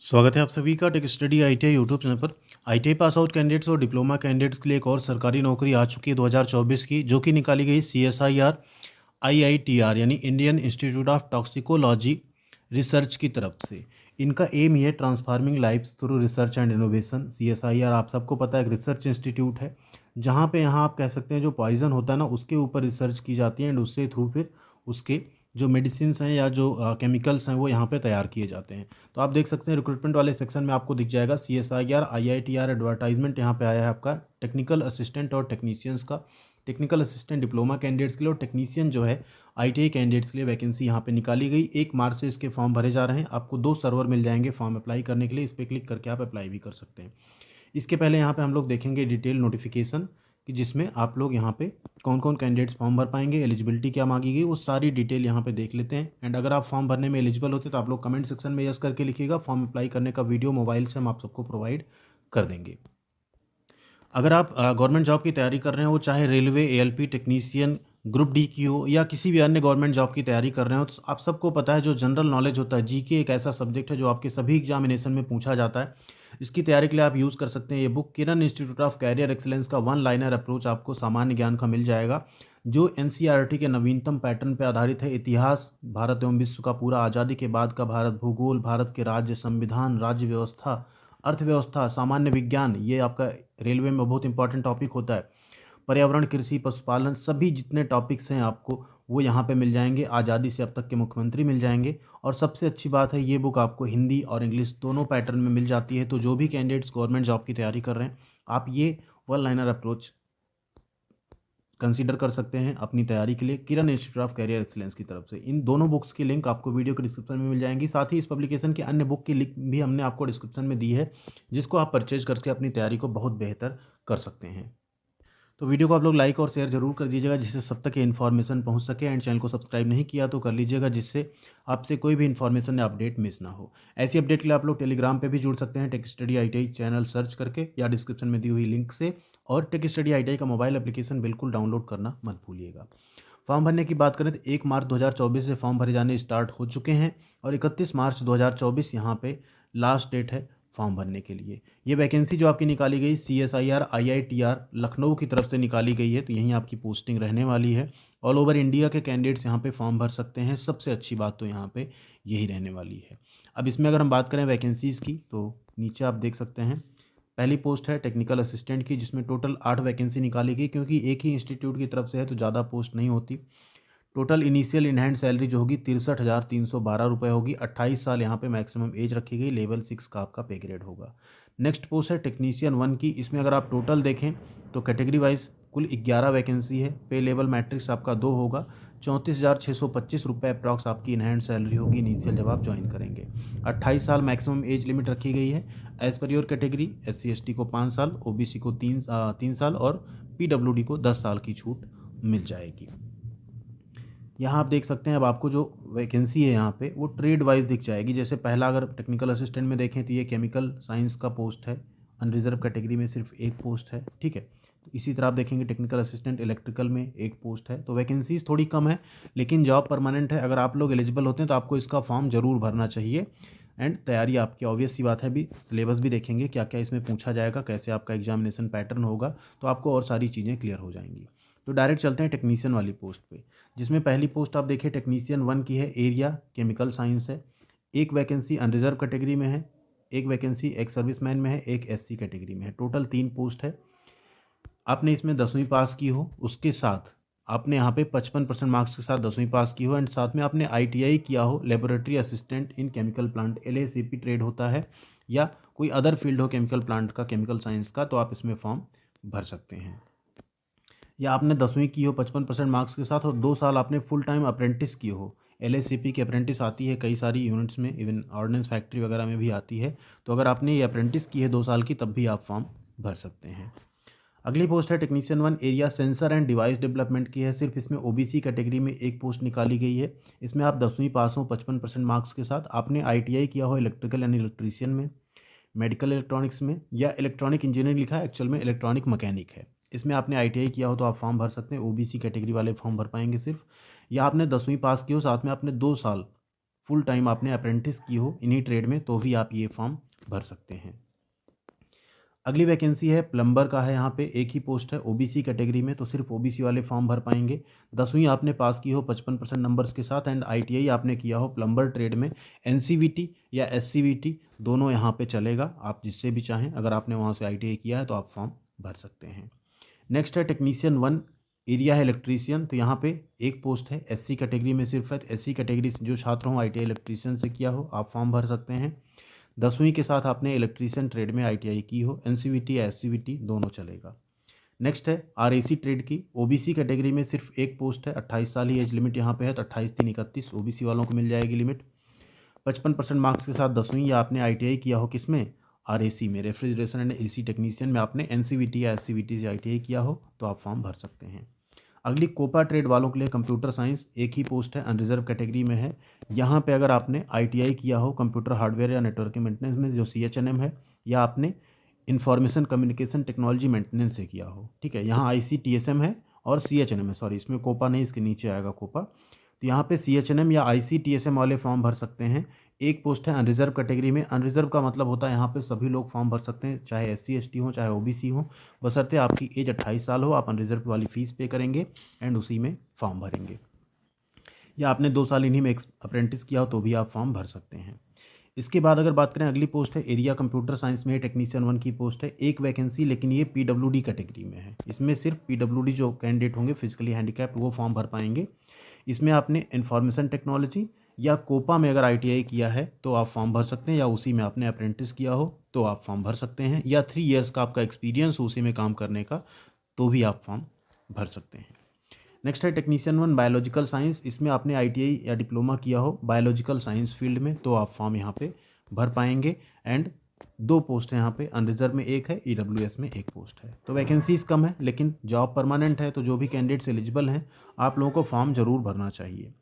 स्वागत है आप सभी का tech study ITI YouTube channel पर। आईटीआई पास आउट कैंडिडेट्स और डिप्लोमा कैंडिडेट्स के लिए एक और सरकारी नौकरी आ चुकी है 2024 की, जो कि निकाली गई सीएसआईआर आईआईटीआर यानी Indian Institute of Toxicology Research की तरफ से। इनका एम ही है transforming lifes through research and innovation. CSIR आप सबको पता है एक रिसर्च इंस्टीट्यूट है, जहाँ पे यहाँ आप कह सकते हैं जो पॉइजन होता है ना, उसके ऊपर रिसर्च की जाती है एंड उससे थ्रू फिर उसके जो मेडिसिन्स हैं या जो केमिकल्स हैं वो यहाँ पे तैयार किए जाते हैं। तो आप देख सकते हैं रिक्रूटमेंट वाले सेक्शन में आपको दिख जाएगा सीएसआईआर आईआईटीआर एडवर्टाइजमेंट यहाँ पे आया है आपका टेक्निकल असिस्टेंट और टेक्नीशियंस का। टेक्निकल असिस्टेंट डिप्लोमा कैंडिडेट्स के लिए और टेक्नीशियन जो है आईटीआई कैंडिडेट्स के लिए वैकेंसी यहाँ पे निकाली गई। 1 मार्च से इसके फॉर्म भरे जा रहे हैं। आपको 2 सर्वर मिल जाएंगे फॉर्म अप्लाई करने के लिए, इस पर क्लिक करके आप अप्लाई भी कर सकते हैं। इसके पहले यहाँ पे हम लोग देखेंगे डिटेल नोटिफिकेशन कि जिसमें आप लोग यहाँ पे कौन कौन कैंडिडेट्स फॉर्म भर पाएंगे, एलिजिबिलिटी क्या मांगी गई, वो सारी डिटेल यहाँ पे देख लेते हैं। एंड अगर आप फॉर्म भरने में एलिजिबल होते तो आप लोग कमेंट सेक्शन में यस करके लिखिएगा। फॉर्म अप्लाई करने का वीडियो मोबाइल से हम आप सबको प्रोवाइड कर देंगे। अगर आप गवर्नमेंट जॉब की तैयारी कर रहे हैं, वो चाहे railway, ALP technician, group D की हो या किसी भी अन्य गवर्नमेंट जॉब की तैयारी कर रहे हो, तो आप सबको पता है जो जनरल नॉलेज होता है, जीके एक ऐसा सब्जेक्ट है जो आपके सभी एग्जामिनेशन में पूछा जाता है। इसकी तैयारी के लिए आप यूज़ कर सकते हैं ये book Kiran Institute of Career Excellence का 1 लाइनर अप्रोच। आपको सामान्य ज्ञान का मिल जाएगा जो एनसीईआरटी के नवीनतम पैटर्न पर आधारित है। इतिहास, भारत एवं विश्व का पूरा, आज़ादी के बाद का भारत, भूगोल, भारत के राज्य, संविधान, राज्य व्यवस्था, अर्थव्यवस्था, सामान्य विज्ञान, ये आपका रेलवे में बहुत इंपॉर्टेंट टॉपिक होता है, पर्यावरण, कृषि, पशुपालन, सभी जितने टॉपिक्स हैं आपको वो यहाँ पे मिल जाएंगे। आज़ादी से अब तक के मुख्यमंत्री मिल जाएंगे। और सबसे अच्छी बात है ये बुक आपको हिंदी और इंग्लिश दोनों पैटर्न में मिल जाती है। तो जो भी कैंडिडेट्स गवर्नमेंट जॉब की तैयारी कर रहे हैं, आप ये 1 लाइनर अप्रोच कंसीडर कर सकते हैं अपनी तैयारी के लिए किरण इंस्टीट्यूट ऑफ कैरियर एक्सीलेंस की तरफ से। इन दोनों बुक्स की लिंक आपको वीडियो के डिस्क्रिप्शन में मिल जाएंगी। साथ ही इस पब्लिकेशन के अन्य बुक की लिंक भी हमने आपको डिस्क्रिप्शन में दी है, जिसको आप परचेज करके अपनी तैयारी को बहुत बेहतर कर सकते हैं। तो वीडियो को आप लोग लाइक और शेयर जरूर कर दीजिएगा, जिससे सब तक ये इन्फॉर्मेशन पहुंच सके। एंड चैनल को सब्सक्राइब नहीं किया तो कर लीजिएगा, जिससे आपसे कोई भी इन्फॉर्मेशन या अपडेट मिस ना हो। ऐसी अपडेट के लिए आप लोग टेलीग्राम पे भी जुड़ सकते हैं tech study ITI channel search करके या डिस्क्रिप्शन में दी हुई लिंक से। और टेक स्टडी आईटीआई का मोबाइल एप्लीकेशन बिल्कुल डाउनलोड करना मत भूलिएगा। फॉर्म भरने की बात करें तो 1 मार्च 2024 से फॉर्म भरे जाने स्टार्ट हो चुके हैं और 31 मार्च 2024 यहाँ पे लास्ट डेट है फॉर्म भरने के लिए। ये वैकेंसी जो आपकी निकाली गई सीएसआईआर आईआईटीआर लखनऊ की तरफ से निकाली गई है, तो यहीं आपकी पोस्टिंग रहने वाली है। ऑल ओवर इंडिया के कैंडिडेट्स यहाँ पे फॉर्म भर सकते हैं। सबसे अच्छी बात तो यहाँ पे यही रहने वाली है। अब इसमें अगर हम बात करें वैकेंसीज़ की, तो नीचे आप देख सकते हैं पहली पोस्ट है टेक्निकल असिस्टेंट की, जिसमें टोटल 8 वैकेंसी निकाली गई। क्योंकि एक ही इंस्टीट्यूट की तरफ से है तो ज़्यादा पोस्ट नहीं होती। Total initial in hand salary जो होगी 63,312 रुपये होगी। 28 साल यहाँ पे मैक्सिमम एज रखी गई। लेवल 6 का आपका पे ग्रेड होगा। नेक्स्ट पोस्ट है टेक्नीशियन 1 की। इसमें अगर आप टोटल देखें तो कैटेगरी वाइज कुल 11 वैकेंसी है। पे लेवल मैट्रिक्स आपका 2 होगा। 34,625 रुपये अप्रॉक्स आपकी इन हैंड सैलरी होगी इनिशियल जब आप ज्वाइन करेंगे। 28 साल मैक्सिमम एज लिमिट रखी गई है। As per your category SC ST को 5 साल, OBC को 3 साल और PWD को 10 साल की छूट मिल जाएगी। यहाँ आप देख सकते हैं अब आपको जो वैकेंसी है यहाँ पे वो ट्रेड वाइज दिख जाएगी। जैसे पहला अगर टेक्निकल असिस्टेंट में देखें तो ये केमिकल साइंस का पोस्ट है। अनरिजर्व कैटेगरी में सिर्फ एक पोस्ट है, ठीक है। तो इसी तरह आप देखेंगे टेक्निकल असिस्टेंट इलेक्ट्रिकल में एक पोस्ट है। तो वैकेंसीज थोड़ी कम है लेकिन जॉब परमानेंट है। अगर आप लोग एलिजिबल होते हैं तो आपको इसका फॉर्म ज़रूर भरना चाहिए। एंड तैयारी आपकी ऑब्वियस सी बात है, भी सिलेबस भी देखेंगे क्या क्या इसमें पूछा जाएगा, कैसे आपका एग्जामिनेशन पैटर्न होगा, तो आपको और सारी चीज़ें क्लियर हो जाएंगी। तो डायरेक्ट चलते हैं टेक्नीशियन वाली पोस्ट पे, जिसमें पहली पोस्ट आप देखिए टेक्नीशियन 1 की है। एरिया केमिकल साइंस है। एक वैकेंसी अनरिजर्व कैटेगरी में है, एक वैकेंसी एक्स सर्विसमैन में है, एक SC कैटेगरी में है। टोटल 3 पोस्ट है। आपने इसमें 10वीं पास की हो, उसके साथ आपने यहाँ पे 55% मार्क्स के साथ 10वीं पास की हो एंड साथ में आपने ITI किया हो, laboratory assistant in chemical plant, LACP trade होता है, या कोई अदर फील्ड हो केमिकल प्लांट का, केमिकल साइंस का, तो आप इसमें फॉर्म भर सकते हैं। या आपने 10वीं की हो 55% मार्क्स के साथ और 2 साल आपने फुल टाइम अप्रेंटिस की हो। LACP की अप्रेंटिस आती है कई सारी यूनिट्स में, इवन ऑर्डिनेंस फैक्ट्री वगैरह में भी आती है। तो अगर आपने ये अप्रेंटिस की है 2 साल की, तब भी आप फॉर्म भर सकते हैं। अगली पोस्ट है technician 1 area sensor and device development की है। सिर्फ इसमें OBC कैटेगरी में एक पोस्ट निकाली गई है। इसमें आप 10वीं पास हो 55% मार्क्स के साथ, आपने ITI किया हो इलेक्ट्रिकल यानी इलेक्ट्रीशियन में, मेडिकल इलेक्ट्रॉनिक्स में, या इलेक्ट्रॉनिक इंजीनियरिंग लिखा है, एक्चुअल में इलेक्ट्रॉनिक मैकेनिक है। इसमें आपने ITI किया हो तो आप फॉर्म भर सकते हैं। OBC कैटेगरी वाले फॉर्म भर पाएंगे सिर्फ। या आपने 10वीं पास की हो, साथ में आपने 2 साल फुल टाइम आपने अप्रेंटिस की हो इन्हीं ट्रेड में तो भी आप ये फॉर्म भर सकते हैं। अगली वैकेंसी है प्लम्बर का है, यहाँ पे एक ही पोस्ट है ओबीसी कैटेगरी में, तो सिर्फ ओबीसी वाले फॉर्म भर पाएंगे। 10वीं आपने पास की हो 55% नंबर्स के साथ एंड आईटीआई आपने किया हो प्लम्बर ट्रेड में, एनसीवीटी या एससीवीटी दोनों यहाँ पे चलेगा, आप जिससे भी चाहें। अगर आपने वहाँ से आईटीआई किया है तो आप फॉर्म भर सकते हैं। नेक्स्ट है टेक्नीशियन 1 एरिया है इलेक्ट्रीशियन, तो यहाँ पे एक पोस्ट है एससी कैटेगरी में सिर्फ है। एससी कैटेगरी से जो छात्र हों आईटीआई इलेक्ट्रीशियन से किया हो आप फॉर्म भर सकते हैं। 10वीं के साथ आपने इलेक्ट्रीशियन ट्रेड में आईटीआई की हो, एनसीवीटी या एससीवीटी दोनों चलेगा। नेक्स्ट है आरएसी ट्रेड की, ओबीसी कैटेगरी में सिर्फ एक पोस्ट है, 28 साल ही एज लिमिट यहाँ पे है, तो 28/3/31 ओबीसी वालों को मिल जाएगी लिमिट। 55% मार्क्स के साथ 10वीं या आपने आईटीआई किया हो किसमें, आरएसी में, रेफ्रिजरेशन एंड एसी टेक्नीशियन में आपने एनसीवीटी या एससीवीटी से आईटीआई किया हो तो आप फॉर्म भर सकते हैं। अगली कोपा ट्रेड वालों के लिए कंप्यूटर साइंस एक ही पोस्ट है, अनरिजर्व कैटेगरी में है। यहाँ पे अगर आपने आईटीआई किया हो कंप्यूटर हार्डवेयर या नेटवर्किंग मेंटेनेंस में जो सीएचएनएम है, या आपने इंफॉर्मेशन कम्युनिकेशन टेक्नोलॉजी मेंटेनेंस से किया हो, ठीक है। यहाँ आईसीटीएसएम है और सीएचएनएम है, सॉरी इसमें कोपा नहीं, इसके नीचे आएगा कोपा। तो यहाँ पे सीएचएनएम या आईसीटीएसएम वाले फॉर्म भर सकते हैं। एक पोस्ट है अनरिजर्व कैटेगरी में, अनरिजर्व का मतलब होता है यहाँ पे सभी लोग फॉर्म भर सकते हैं, चाहे एससी एसटी हो चाहे ओबीसी हो, बशर्ते आपकी एज 28 साल हो। आप अनरिजर्व वाली फ़ीस पे करेंगे एंड उसी में फॉर्म भरेंगे, या आपने 2 साल इन्हीं में अप्रेंटिस किया हो तो भी आप फॉर्म भर सकते हैं। इसके बाद अगर बात करें अगली पोस्ट है एरिया कंप्यूटर साइंस में टेक्नीशियन 1 की पोस्ट है, एक वैकेंसी, लेकिन ये पीडब्ल्यूडी कैटेगरी में है। इसमें सिर्फ पीडब्ल्यूडी जो कैंडिडेट होंगे फिजिकली हैंडीकैप्ड वो फॉर्म भर पाएंगे। इसमें आपने इंफॉर्मेशन टेक्नोलॉजी या कोपा में अगर आईटीआई किया है तो आप फॉर्म भर सकते हैं, या उसी में आपने अप्रेंटिस किया हो तो आप फॉर्म भर सकते हैं, या 3 ईयर्स का आपका एक्सपीरियंस उसी में काम करने का तो भी आप फॉर्म भर सकते हैं। नेक्स्ट है टेक्नीशियन 1 बायोलॉजिकल साइंस, इसमें आपने आईटीआई या डिप्लोमा किया हो बायोलॉजिकल साइंस फील्ड में तो आप फॉर्म यहाँ पे भर पाएंगे। एंड 2 पोस्ट हैं यहाँ पे, अनरिजर्व में एक है, ईडब्ल्यूएस में एक पोस्ट है। तो वैकेंसीज कम है लेकिन जॉब परमानेंट है, तो जो भी कैंडिडेट्स एलिजिबल हैं आप लोगों को फॉर्म ज़रूर भरना चाहिए।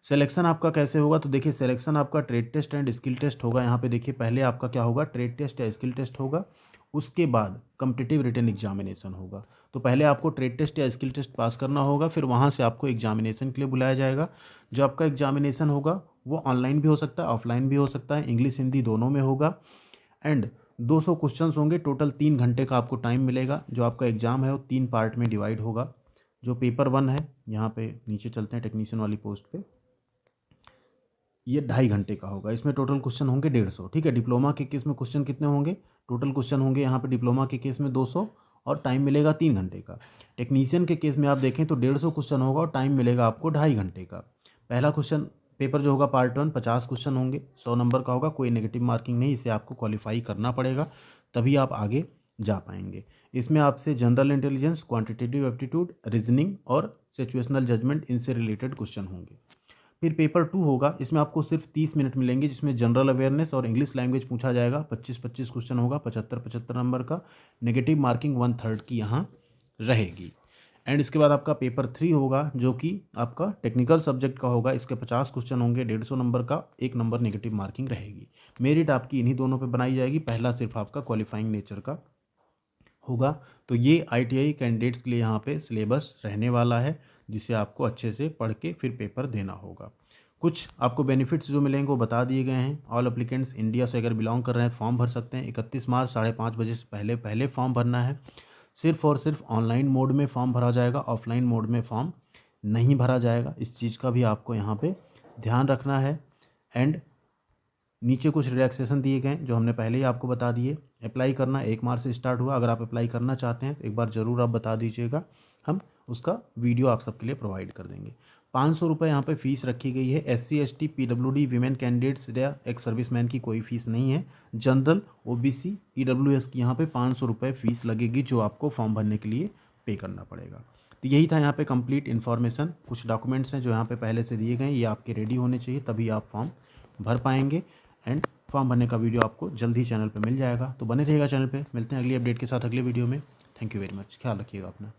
सिलेक्शन आपका कैसे होगा, तो देखिए सिलेक्शन आपका trade test and skill test होगा। यहाँ पे देखिए पहले आपका क्या होगा, ट्रेड टेस्ट या स्किल टेस्ट होगा, उसके बाद कॉम्पिटिटिव रिटन एग्जामिनेशन होगा। तो पहले आपको ट्रेड टेस्ट या स्किल टेस्ट पास करना होगा, फिर वहाँ से आपको एग्जामिनेशन के लिए बुलाया जाएगा। जो आपका एग्जामिनेशन होगा वो ऑनलाइन भी हो सकता है, ऑफलाइन भी हो सकता है, इंग्लिश हिंदी दोनों में होगा। एंड 200 क्वेश्चंस होंगे, टोटल 3 घंटे का आपको टाइम मिलेगा। जो आपका एग्ज़ाम है वो 3 पार्ट में डिवाइड होगा। जो पेपर 1 है, यहाँ पे नीचे चलते हैं टेक्नीशियन वाली पोस्ट पे, ये 2.5 घंटे का होगा। इसमें टोटल क्वेश्चन होंगे 150, ठीक है। डिप्लोमा के केस में क्वेश्चन कितने होंगे, टोटल क्वेश्चन होंगे यहाँ पे डिप्लोमा के केस में 200 और टाइम मिलेगा 3 घंटे का। टेक्नीशियन के केस में आप देखें तो 150 क्वेश्चन होगा और टाइम मिलेगा आपको 2.5 घंटे का। पहला क्वेश्चन पेपर जो होगा पार्ट 1 50 क्वेश्चन होंगे, 100 नंबर का होगा, कोई नेगेटिव मार्किंग नहीं, इसे आपको क्वालिफाई करना पड़ेगा तभी आप आगे जा पाएंगे। इसमें आपसे general intelligence, quantitative aptitude, reasoning और सिचुएशनल जजमेंट इनसे रिलेटेड क्वेश्चन होंगे। फिर पेपर 2 होगा, इसमें आपको सिर्फ 30 मिनट मिलेंगे, जिसमें जनरल अवेयरनेस और इंग्लिश लैंग्वेज पूछा जाएगा। 25-25 क्वेश्चन होगा, 75-75 नंबर का, नेगेटिव मार्किंग 1/3 की यहाँ रहेगी। एंड इसके बाद आपका पेपर 3 होगा जो कि आपका टेक्निकल सब्जेक्ट का होगा। इसके 50 क्वेश्चन होंगे, 150 नंबर का, 1 नंबर नेगेटिव मार्किंग रहेगी। मेरिट आपकी इन्हीं दोनों पे बनाई जाएगी, पहला सिर्फ आपका क्वालिफाइंग नेचर का होगा। तो ये आईटीआई कैंडिडेट्स के लिए यहाँ पे सिलेबस रहने वाला है, जिसे आपको अच्छे से पढ़ के फिर पेपर देना होगा। कुछ आपको बेनिफिट्स जो मिलेंगे वो बता दिए गए हैं। ऑल एप्लीकेंट्स इंडिया से अगर बिलोंग कर रहे हैं फॉर्म भर सकते हैं। 31 मार्च 5:30 बजे से पहले फॉर्म भरना है। सिर्फ और सिर्फ ऑनलाइन मोड में फॉर्म भरा जाएगा, ऑफलाइन मोड में फॉर्म नहीं भरा जाएगा। इस चीज़ का भी आपको यहाँ पे ध्यान रखना है। एंड नीचे कुछ रिलैक्सेशन दिए गए हैं जो हमने पहले ही आपको बता दिए। अप्लाई करना 1 मार्च से स्टार्ट हुआ। अगर आप अप्लाई करना चाहते हैं तो एक बार ज़रूर आप बता दीजिएगा, हम उसका वीडियो आप सबके लिए प्रोवाइड कर देंगे। 500 रुपये यहाँ पे फ़ीस रखी गई है। SC ST PWD women candidates या एक्स सर्विसमैन की कोई फ़ीस नहीं है। जनरल OBC EWS की यहाँ पे 500 रुपये फ़ीस लगेगी, जो आपको फॉर्म भरने के लिए पे करना पड़ेगा। तो यही था यहाँ पे कंप्लीट इन्फॉर्मेशन। कुछ डॉक्यूमेंट्स हैं जो यहाँ पे पहले से दिए गए, ये आपके रेडी होने चाहिए तभी आप फॉर्म भर पाएंगे। एंड फॉर्म भरने का वीडियो आपको जल्द ही चैनल पे मिल जाएगा, तो बने रहिएगा चैनल पे। मिलते हैं अगली अपडेट के साथ अगले वीडियो में। थैंक यू वेरी मच, ख्याल रखिएगा अपना।